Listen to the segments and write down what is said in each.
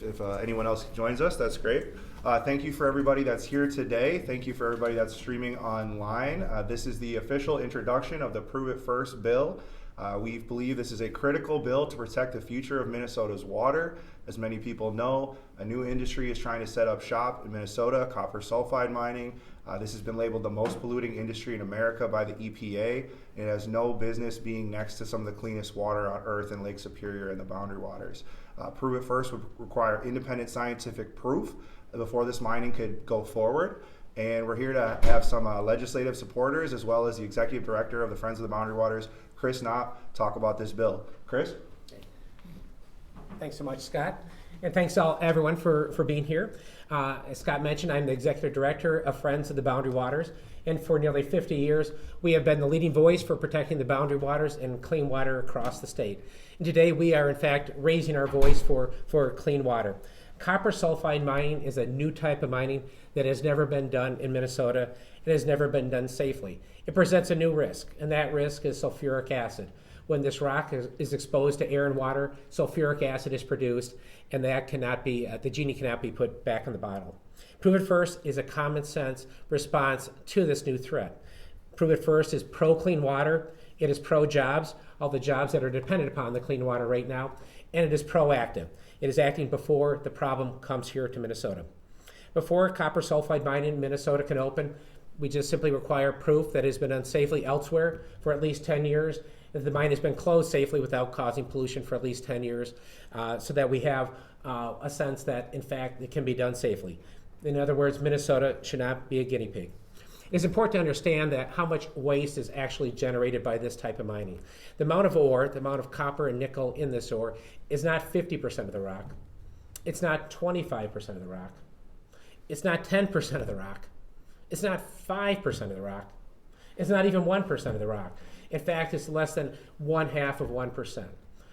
if anyone else joins us, that's great. Thank you for everybody that's here today. Thank you for everybody that's streaming online. This is the official introduction of the Prove It First bill. We believe this is a critical bill to protect the future of Minnesota's water. As many people know, a new industry is trying to set up shop in Minnesota, copper-sulfide mining. This has been labeled the most polluting industry in America by the EPA. It has no business being next to some of the cleanest water on Earth in Lake Superior and the Boundary Waters. Prove It First would require independent scientific proof before this mining could go forward. And we're here to have some legislative supporters, as well as the executive director of the Friends of the Boundary Waters, Chris Knopp, talk about this bill. Chris? Thanks so much, Scott. And thanks everyone for being here. As Scott mentioned, I'm the executive director of Friends of the Boundary Waters. And for nearly 50 years, we have been the leading voice for protecting the boundary waters and clean water across the state. And today we are, in fact, raising our voice for clean water. Copper sulfide mining is a new type of mining that has never been done in Minnesota and has never been done safely. It presents a new risk, and that risk is sulfuric acid. When this rock is exposed to air and water, sulfuric acid is produced, and that cannot be, the genie cannot be put back in the bottle. Prove It First is a common sense response to this new threat. Prove It First is pro-clean water, it is pro-jobs, all the jobs that are dependent upon the clean water right now, and it is proactive. It is acting before the problem comes here to Minnesota. Before copper sulfide mining in Minnesota can open, we just simply require proof that it has been done safely elsewhere for at least 10 years, that the mine has been closed safely without causing pollution for at least 10 years, so that we have a sense that, in fact, it can be done safely. In other words, Minnesota should not be a guinea pig. It's important to understand that how much waste is actually generated by this type of mining. The amount of ore, the amount of copper and nickel in this ore is not 50% of the rock. It's not 25% of the rock. It's not 10% of the rock. It's not 5% of the rock. It's not even 1% of the rock. In fact, it's less than 1/2 of 1%.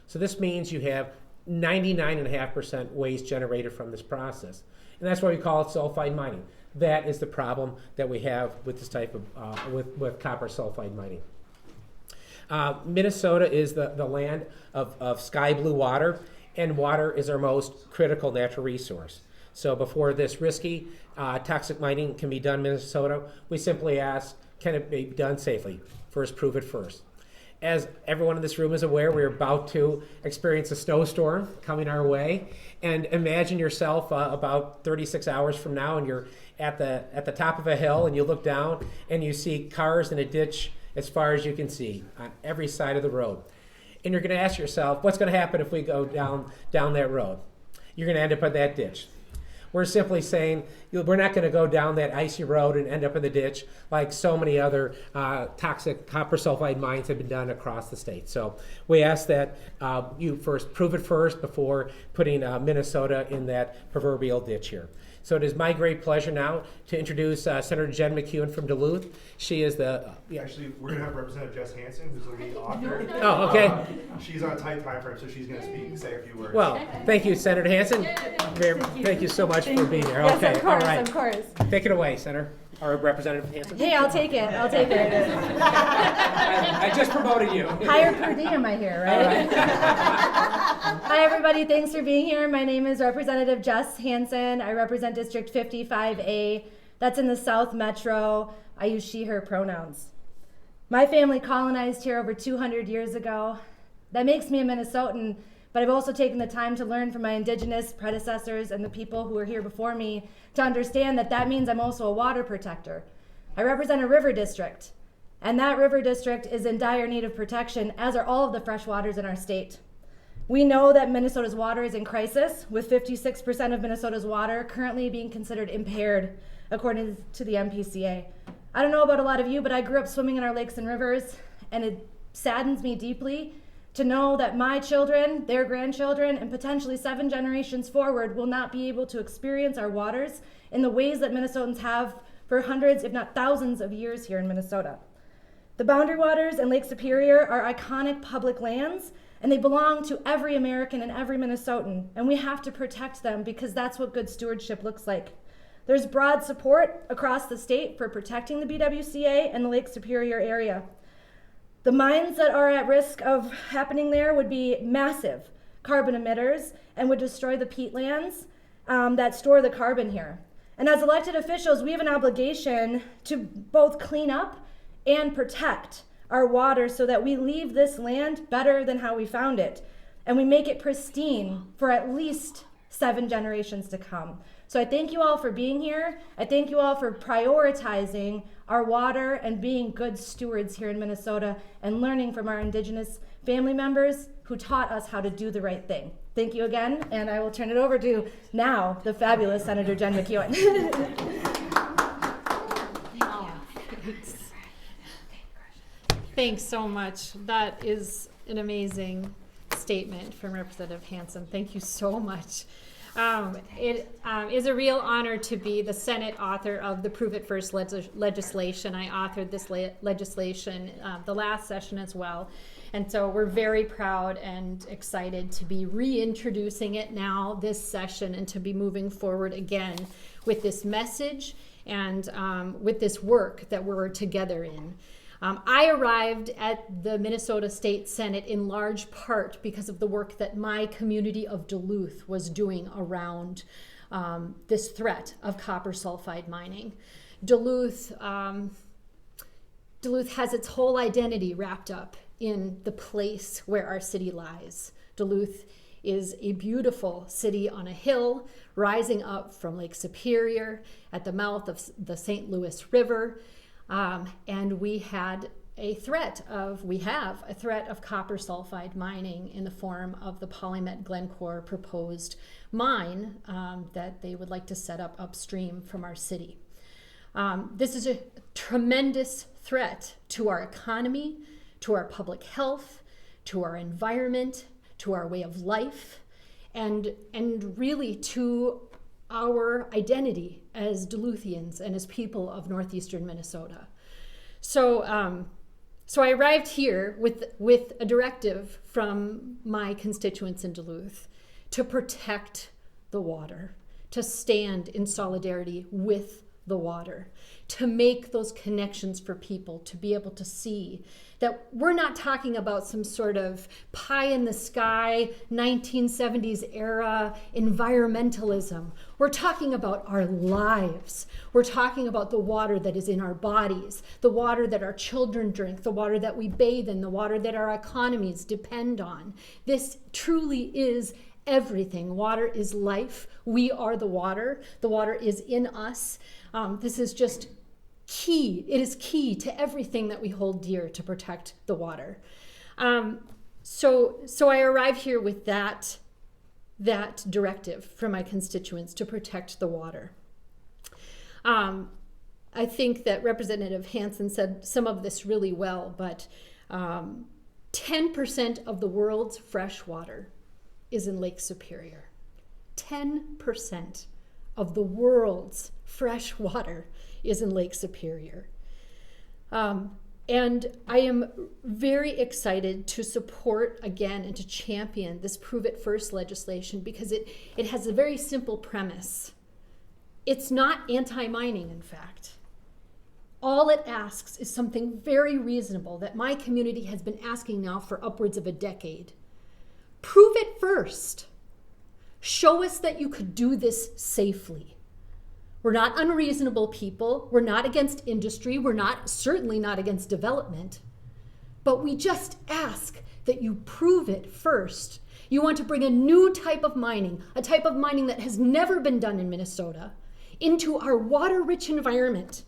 So this means you have 99.5% waste generated from this process. And that's why we call it sulfide mining. That is the problem that we have with this type of, with copper sulfide mining. Minnesota is the land of sky blue water, and water is our most critical natural resource. So before this risky, toxic mining can be done in Minnesota, we simply ask, can it be done safely? First, prove it first. As everyone in this room is aware, we're about to experience a snowstorm coming our way. And imagine yourself about 36 hours from now, and you're at the top of a hill, and you look down, and you see cars in a ditch as far as you can see on every side of the road. And you're going to ask yourself, what's going to happen if we go down that road? You're going to end up in that ditch. We're simply saying we're not going to go down that icy road and end up in the ditch like so many other toxic copper sulfide mines have been done across the state. So we ask that you first prove it first before putting Minnesota in that proverbial ditch here. So it is my great pleasure now to introduce Senator Jen McEwen from Duluth. She is the... Actually, we're going to have Representative Jess Hanson, who's going to be the author. Oh, okay. She's on a tight time frame, so she's going to speak and say a few words. Well, thank you, Senator Hanson. Thank you so much for being here. Yes, Okay, of course, all right. of course. Take it away, Senator. Or Representative Hanson. Hey, I'll take it. I just promoted you. Higher per diem, I hear, right? Hi, everybody. Thanks for being here. My name is Representative Jess Hanson. I represent District 55A. That's in the South Metro. I use she, her pronouns. My family colonized here over 200 years ago. That makes me a Minnesotan, but I've also taken the time to learn from my indigenous predecessors and the people who were here before me to understand that that means I'm also a water protector. I represent a river district, and that river district is in dire need of protection, as are all of the fresh waters in our state. We know that Minnesota's water is in crisis, with 56% of Minnesota's water currently being considered impaired, according to the MPCA. I don't know about a lot of you, but I grew up swimming in our lakes and rivers, and it saddens me deeply to know that my children, their grandchildren, and potentially 7 generations forward will not be able to experience our waters in the ways that Minnesotans have for hundreds, if not thousands of years here in Minnesota. The Boundary Waters and Lake Superior are iconic public lands, and they belong to every American and every Minnesotan, and we have to protect them because that's what good stewardship looks like. There's broad support across the state for protecting the BWCA and the Lake Superior area. The mines that are at risk of happening there would be massive. carbon emitters and would destroy the peatlands that store the carbon here. And as elected officials, we have an obligation to both clean up and protect our water so that we leave this land better than how we found it. And we make it pristine for at least 7 generations to come. So I thank you all for being here. I thank you all for prioritizing our water and being good stewards here in Minnesota and learning from our Indigenous family members who taught us how to do the right thing. Thank you again, and I will turn it over to now the fabulous Senator Jen McEwen. Thanks so much. That is an amazing statement from Representative Hanson. Thank you so much. It is a real honor to be the Senate author of the Prove It First legislation. I authored this legislation the last session as well. And so we're very proud and excited to be reintroducing it now this session and to be moving forward again with this message and with this work that we're together in. I arrived at the Minnesota State Senate in large part because of the work that my community of Duluth was doing around this threat of copper-sulfide mining. Duluth has its whole identity wrapped up in the place where our city lies. Duluth is a beautiful city on a hill rising up from Lake Superior at the mouth of the St. Louis River. And we have a threat of copper sulfide mining in the form of the Polymet Glencore proposed mine that they would like to set up upstream from our city. This is a tremendous threat to our economy, to our public health, to our environment, to our way of life, and really to our identity as Duluthians and as people of northeastern Minnesota. So I arrived here with a directive from my constituents in Duluth to protect the water, to stand in solidarity with the water, to make those connections for people to be able to see that we're not talking about some sort of pie in the sky 1970s era environmentalism. We're talking about our lives. We're talking about the water that is in our bodies, the water that our children drink, the water that we bathe in, the water that our economies depend on. This truly is everything. Water is life. We are the water. The water is in us. This is just key. It is key to everything that we hold dear to protect the water. So I arrived here with that directive from my constituents to protect the water. I think that Representative Hanson said some of this really well, but 10% of the world's fresh water is in Lake Superior. 10% of the world's fresh water is in Lake Superior. And I am very excited to support again and to champion this Prove It First legislation because it has a very simple premise. It's not anti-mining, in fact. All it asks is something very reasonable that my community has been asking now for upwards of a decade. Prove it first. Show us that you could do this safely. We're not unreasonable people. We're not against industry. We're certainly not against development. But we just ask that you prove it first. You want to bring a new type of mining, a type of mining that has never been done in Minnesota, into our water-rich environment,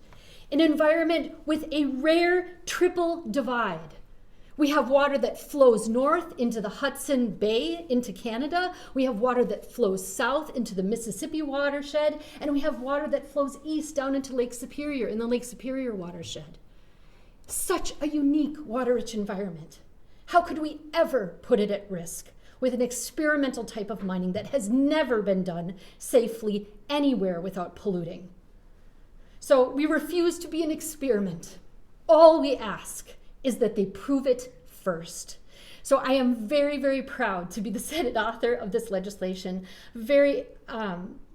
an environment with a rare triple divide. We have water that flows north into the Hudson Bay into Canada. We have water that flows south into the Mississippi watershed. And we have water that flows east down into Lake Superior in the Lake Superior watershed. Such a unique water-rich environment. How could we ever put it at risk with an experimental type of mining that has never been done safely anywhere without polluting? So we refuse to be an experiment. All we ask is that they prove it first. So I am very, very proud to be the Senate author of this legislation. Very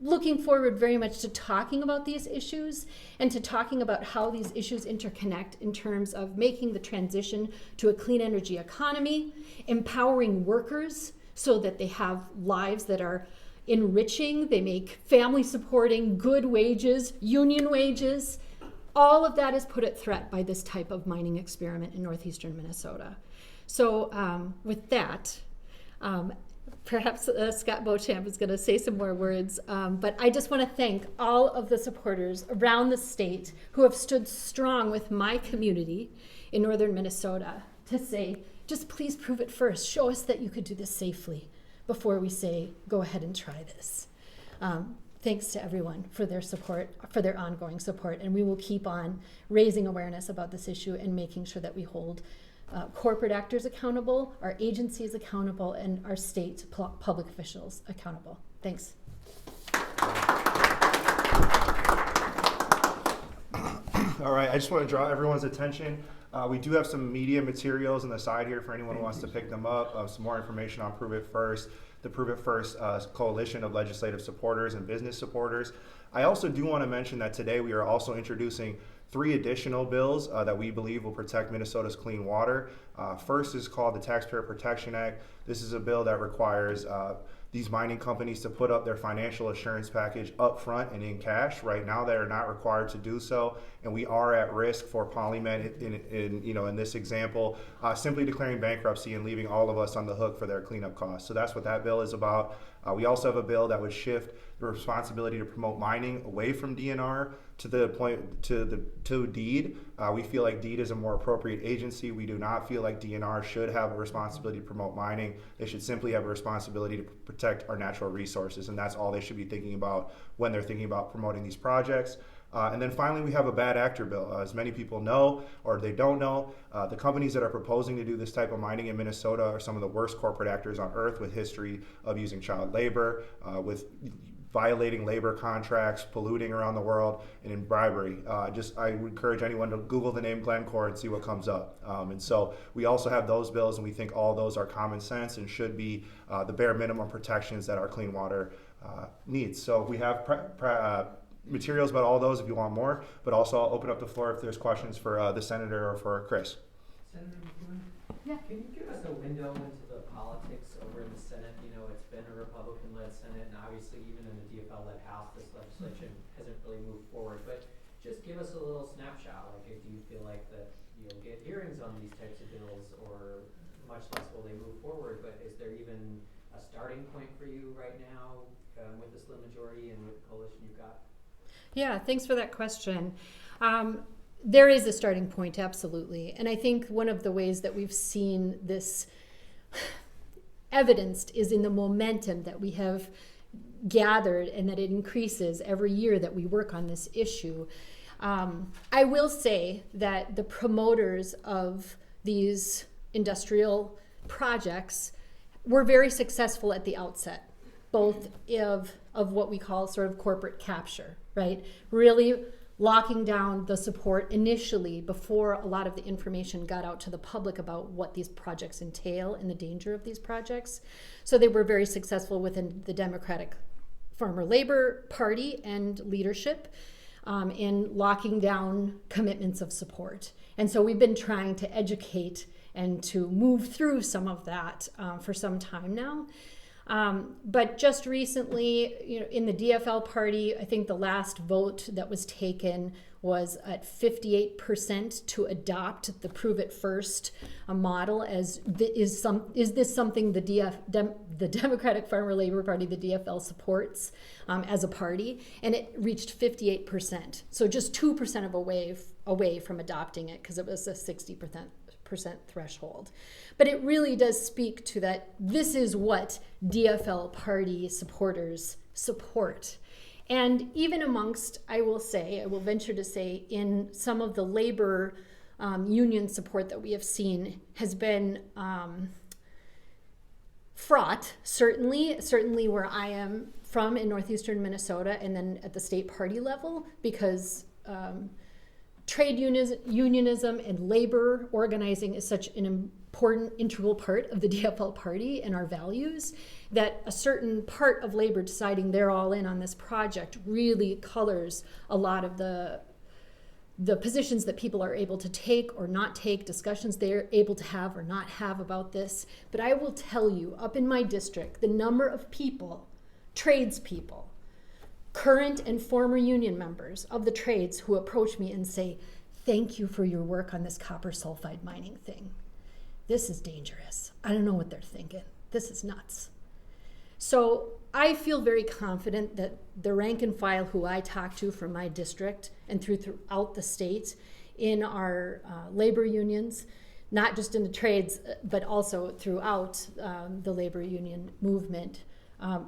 looking forward very much to talking about these issues and to talking about how these issues interconnect in terms of making the transition to a clean energy economy, empowering workers so that they have lives that are enriching, they make family supporting, good wages, union wages. All of that is put at threat by this type of mining experiment in northeastern Minnesota. So with that, perhaps Scott Beauchamp is going to say some more words, but I just want to thank all of the supporters around the state who have stood strong with my community in northern Minnesota to say, just please prove it first. Show us that you could do this safely before we say, go ahead and try this. Thanks to everyone for their support, for their ongoing support, and we will keep on raising awareness about this issue and making sure that we hold corporate actors accountable, our agencies accountable, and our state public officials accountable. Thanks. All right, I just want to draw everyone's attention. We do have some media materials on the side here for anyone who wants to pick them up. Some more information on Prove It First, the Prove It First coalition of legislative supporters and business supporters. I also do want to mention that today we are also introducing 3 additional bills that we believe will protect Minnesota's clean water. First is called the Taxpayer Protection Act. This is a bill that requires these mining companies to put up their financial assurance package up front and in cash. Right now, they are not required to do so, and we are at risk for Polymed in this example, simply declaring bankruptcy and leaving all of us on the hook for their cleanup costs. So that's what that bill is about. We also have a bill that would shift the responsibility to promote mining away from DNR to DEED. We feel like DEED is a more appropriate agency. We do not feel like DNR should have a responsibility to promote mining. They should simply have a responsibility to protect our natural resources, and that's all they should be thinking about when they're thinking about promoting these projects. And then finally, we have a bad actor bill. As many people know, or they don't know, the companies that are proposing to do this type of mining in Minnesota are some of the worst corporate actors on earth, with history of using child labor, with violating labor contracts, polluting around the world, and in bribery. I would encourage anyone to Google the name Glencore and see what comes up. And so we also have those bills, and we think all those are common sense and should be the bare minimum protections that our clean water needs. So we have materials about all those if you want more, but also I'll open up the floor if there's questions for the senator or for Chris. Senator McEwen? Yeah. Can you give us a window into the politics over in the Senate? You know, it's been a Republican-led Senate, and obviously even in the DFL-led House, this legislation hasn't really moved forward. But just give us a little snapshot. Like, do you feel like that you'll get hearings on these types of bills, or much less will they move forward? But is there even a starting point for you right now with the slim majority and with the coalition you've got? Yeah, thanks for that question. There is a starting point, absolutely. And I think one of the ways that we've seen this evidenced is in the momentum that we have gathered and that it increases every year that we work on this issue. I will say that the promoters of these industrial projects were very successful at the outset, both of what we call sort of corporate capture, right? Really locking down the support initially before a lot of the information got out to the public about what these projects entail and the danger of these projects. So they were very successful within the Democratic Farmer Labor Party and leadership in locking down commitments of support. And so we've been trying to educate and to move through some of that for some time now. But just recently, in the DFL party, I think the last vote that was taken was at 58% to adopt the Prove It First model. Is this something the Democratic Farmer Labor Party, the DFL, supports as a party? And it reached 58%, so just 2% away from adopting it, because it was a 60% threshold. But it really does speak to that this is what DFL party supporters support. And even amongst, I will venture to say, in some of the labor union support that we have seen has been fraught, certainly where I am from in northeastern Minnesota, and then at the state party level, because trade unionism and labor organizing is such an important integral part of the DFL party and our values, that a certain part of labor deciding they're all in on this project really colors a lot of the the positions that people are able to take or not take, discussions they're able to have or not have about this. But I will tell you, up in my district, the number of people, tradespeople, current and former union members of the trades who approach me and say, thank you for your work on this copper sulfide mining thing. This is dangerous. I don't know what they're thinking. This is nuts. So I feel very confident that the rank and file who I talk to from my district and throughout the state in our labor unions, not just in the trades, but also throughout the labor union movement,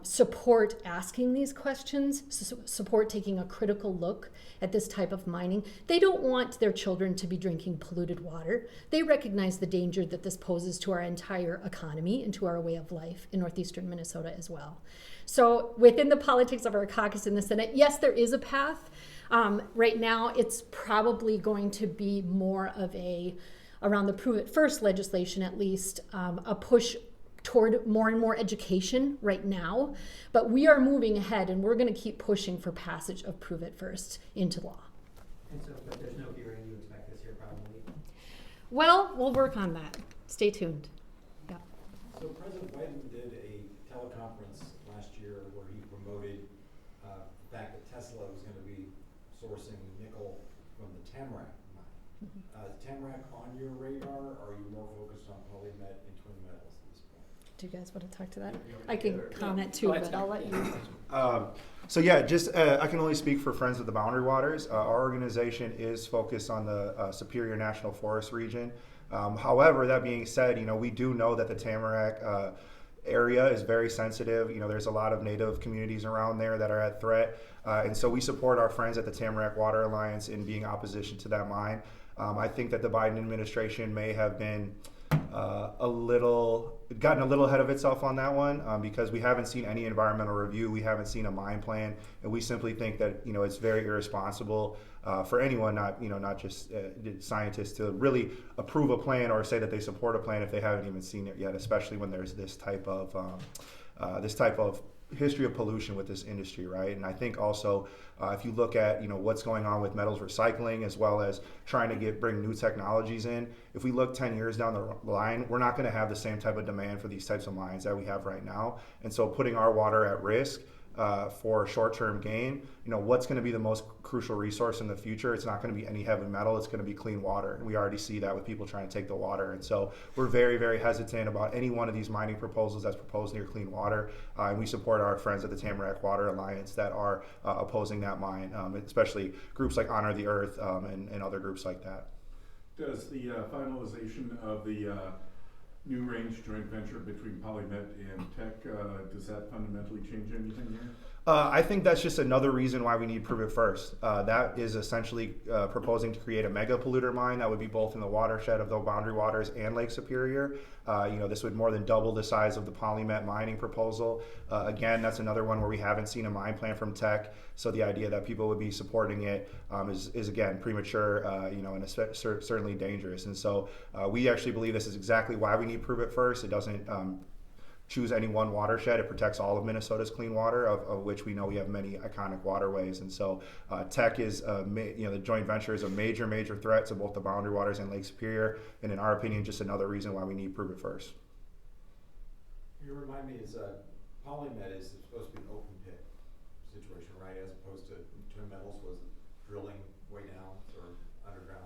support asking these questions, support taking a critical look at this type of mining. They don't want their children to be drinking polluted water. They recognize the danger that this poses to our entire economy and to our way of life in northeastern Minnesota as well. So within the politics of our caucus in the Senate, yes, there is a path. Right now, it's probably going to be more of around the Prove It First legislation at least, a push toward more and more education right now, but we are moving ahead and we're going to keep pushing for passage of Prove It First into law. And so, but there's no hearing you expect this year probably? Well, we'll work on that. Stay tuned. Yeah. So President Biden did a teleconference last year where he promoted the fact that Tesla was going to be sourcing nickel from the Tamarack mine. Tamarack on your radar, or are you more focused on polymet and twin metals? Do you guys want to talk to that? I can comment too, but I'll let you. So yeah, just I can only speak for Friends of the Boundary Waters. Our organization is focused on the Superior National Forest region. However, that being said, we do know that the Tamarack area is very sensitive. There's a lot of Native communities around there that are at threat. And so we support our friends at the Tamarack Water Alliance in being opposition to that mine. I think that the Biden administration may have been gotten a little ahead of itself on that one because we haven't seen any environmental review, we haven't seen a mine plan, and we simply think that it's very irresponsible for anyone, not just scientists, to really approve a plan or say that they support a plan if they haven't even seen it yet, especially when there's this type of history of pollution with this industry, right? And I think also if you look at what's going on with metals recycling as well as trying to bring new technologies in, if we look 10 years down the line, we're not going to have the same type of demand for these types of mines that we have right now. And so putting our water at risk for short-term gain, what's going to be the most crucial resource in the future? It's not going to be any heavy metal, it's going to be clean water. And we already see that with people trying to take the water. And so we're very, very hesitant about any one of these mining proposals that's proposed near clean water. And we support our friends at the Tamarack Water Alliance that are opposing that mine, especially groups like Honor the Earth and other groups like that. Does the finalization of the New Range joint venture between Polymet and Tech, does that fundamentally change anything here? I think that's just another reason why we need Prove It First. That is essentially proposing to create a mega polluter mine that would be both in the watershed of the Boundary Waters and Lake Superior. This would more than double the size of the Polymet mining proposal. Again, that's another one where we haven't seen a mine plan from Tech. So the idea that people would be supporting it is again premature, and certainly dangerous. And so we actually believe this is exactly why we need Prove It First. It doesn't choose any one watershed. It protects all of Minnesota's clean water, of which we know we have many iconic waterways. And so Tech is, the joint venture is a major, major threat to both the Boundary Waters and Lake Superior. And in our opinion, just another reason why we need Prove It First. You remind me, Polymet is supposed to be an open pit situation, right? As opposed to twin metals was drilling way down or underground.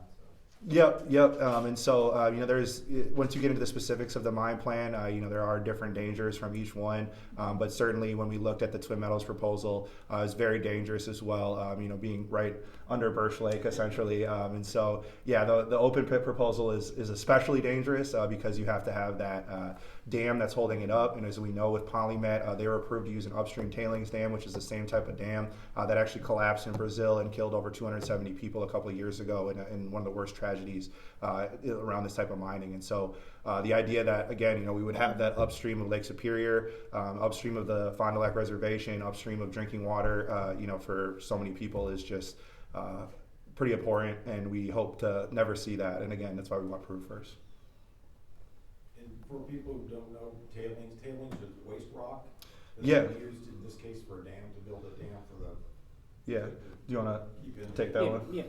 Yep. And so, there's, once you get into the specifics of the mine plan, there are different dangers from each one. But certainly when we looked at the Twin Metals proposal, it's very dangerous as well, being right under Birch Lake, essentially. And so, the open pit proposal is especially dangerous because you have to have that dam that's holding it up. And as we know with Polymet, they were approved to use an upstream tailings dam, which is the same type of dam that actually collapsed in Brazil and killed over 270 people a couple of years ago in one of the worst tragedies around this type of mining. And so the idea that, again, we would have that upstream of Lake Superior, upstream of the Fond du Lac Reservation, upstream of drinking water, for so many people is just pretty abhorrent, and we hope to never see that. And again, that's why we want Prove First. And for people who don't know, tailings is waste rock. That's used in this case for a dam, to build a dam for the. Yeah. Do you want to take that one? Yeah.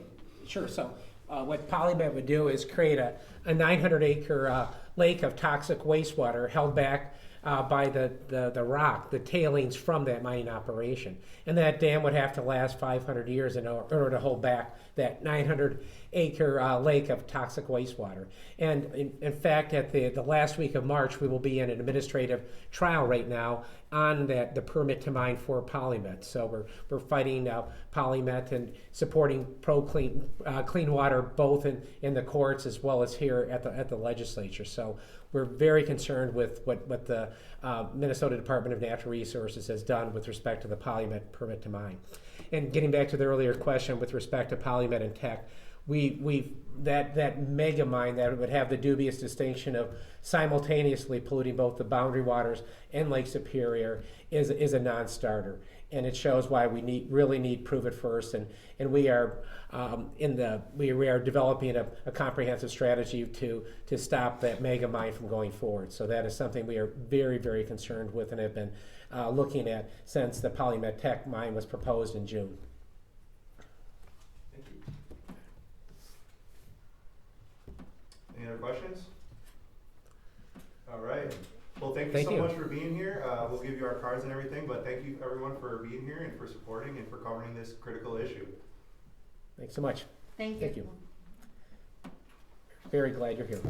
Sure. So what PolyMed would do is create a 900-acre lake of toxic wastewater held back by the rock, the tailings from that mining operation. And that dam would have to last 500 years in order to hold back that 900-acre lake of toxic wastewater. And in fact, at the last week of March, we will be in an administrative trial right now on the permit to mine for PolyMed. So we're fighting PolyMed and supporting clean water both in the courts as well as here at the legislature. So we're very concerned with what the Minnesota Department of Natural Resources has done with respect to the PolyMed permit to mine. And getting back to the earlier question with respect to PolyMed and Tech, that mega mine that would have the dubious distinction of simultaneously polluting both the boundary waters and Lake Superior is a non-starter, and it shows why we really need prove it first. And we are we are developing a comprehensive strategy to stop that mega mine from going forward. So that is something we are very, very concerned with and have been looking at since the PolyMed Tech mine was proposed in June. Thank you. Any other questions? All right. Well, thank you so much for being here. We'll give you our cards and everything, but thank you everyone for being here and for supporting and for covering this critical issue. Thanks so much. Thank you. Thank you. Very glad you're here.